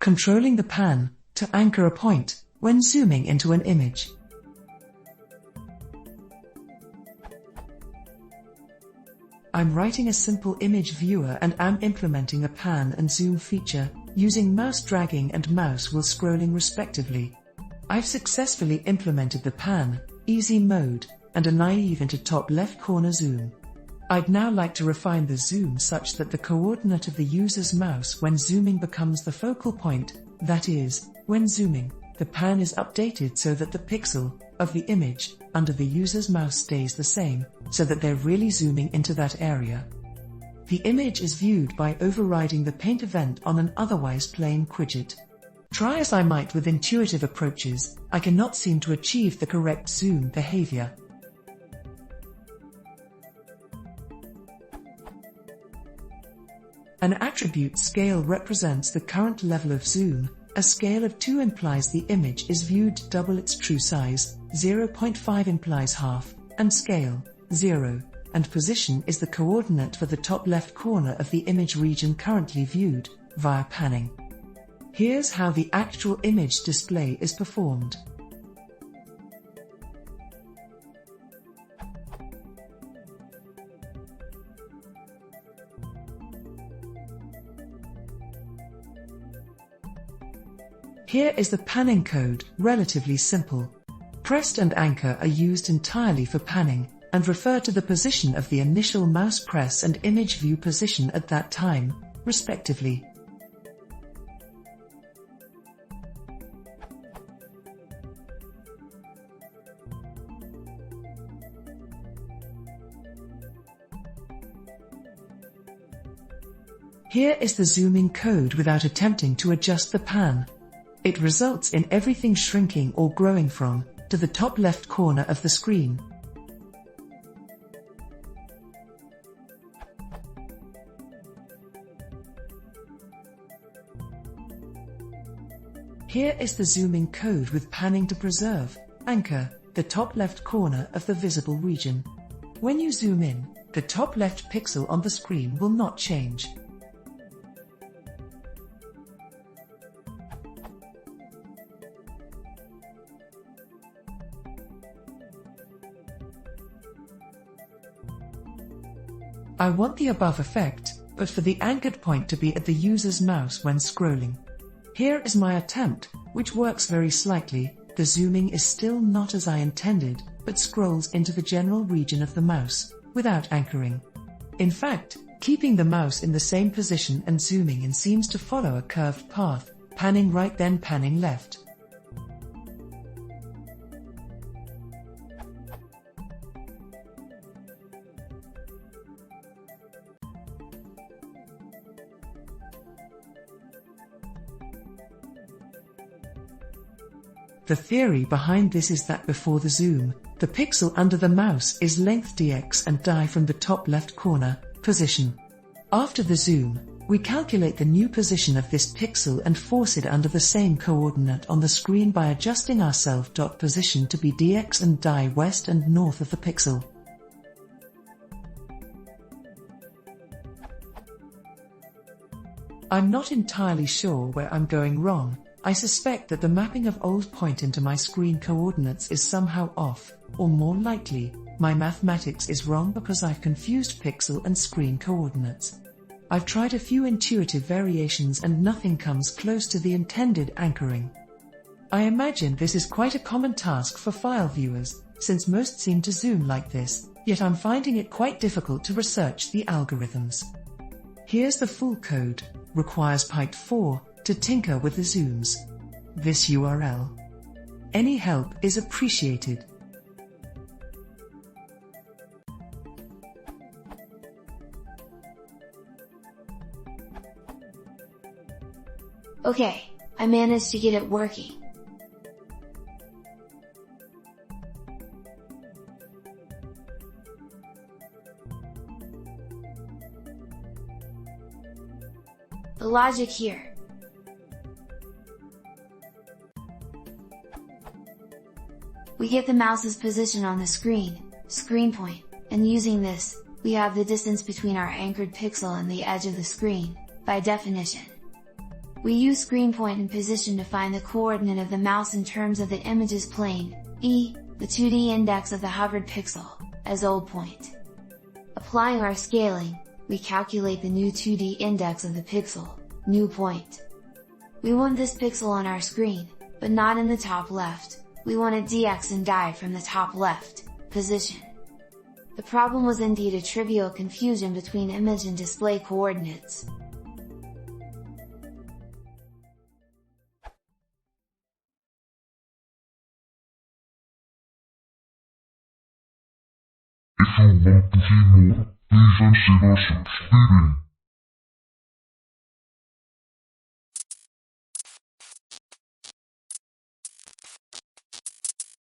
controlling the pan to anchor a point when zooming into an image. I'm writing a simple image viewer and am implementing a pan and zoom feature, using mouse dragging and mouse wheel scrolling respectively. I've successfully implemented the pan, easy mode, and a naive into top left corner zoom. I'd now like to refine the zoom such that the coordinate of the user's mouse when zooming becomes the focal point, that is, when zooming, the pan is updated so that the pixel of the image under the user's mouse stays the same, so that they're really zooming into that area. The image is viewed by overriding the paint event on an otherwise plain widget. Try as I might with intuitive approaches, I cannot seem to achieve the correct zoom behavior. An attribute scale represents the current level of zoom. A scale of 2 implies the image is viewed double its true size, 0.5 implies half, and scale, 0, and position is the coordinate for the top left corner of the image region currently viewed, via panning. Here's how the actual image display is performed. Here is the panning code, relatively simple. Pressed and anchor are used entirely for panning, and refer to the position of the initial mouse press and image view position at that time, respectively. Here is the zooming code without attempting to adjust the pan. It results in everything shrinking or growing from, to the top left corner of the screen. Here is the zooming code with panning to preserve, anchor, the top left corner of the visible region. When you zoom in, the top left pixel on the screen will not change. I want the above effect, but for the anchored point to be at the user's mouse when scrolling. Here is my attempt, which works very slightly. The zooming is still not as I intended, but scrolls into the general region of the mouse, without anchoring. In fact, keeping the mouse in the same position and zooming in seems to follow a curved path, panning right then panning left. The theory behind this is that before the zoom, the pixel under the mouse is length dx and die from the top left corner position. After the zoom, we calculate the new position of this pixel and force it under the same coordinate on the screen by adjusting our self.position to be dx and die west and north of the pixel. I'm not entirely sure where I'm going wrong. I suspect that the mapping of old point into my screen coordinates is somehow off, or more likely, my mathematics is wrong because I've confused pixel and screen coordinates. I've tried a few intuitive variations and nothing comes close to the intended anchoring. I imagine this is quite a common task for file viewers, since most seem to zoom like this, yet I'm finding it quite difficult to research the algorithms. Here's the full code, requires Python 4, to tinker with the zooms. This URL. Any help is appreciated. Okay, I managed to get it working. The logic here. We get the mouse's position on the screen point, and using this, we have the distance between our anchored pixel and the edge of the screen, by definition. We use screen point and position to find the coordinate of the mouse in terms of the image's plane, e, the 2D index of the hovered pixel, as old point. Applying our scaling, we calculate the new 2D index of the pixel, new point. We want this pixel on our screen, but not in the top left, we want it dx and die from the top left position. The problem was indeed a trivial confusion between image and display coordinates. If you want to see more, please consider subscribing.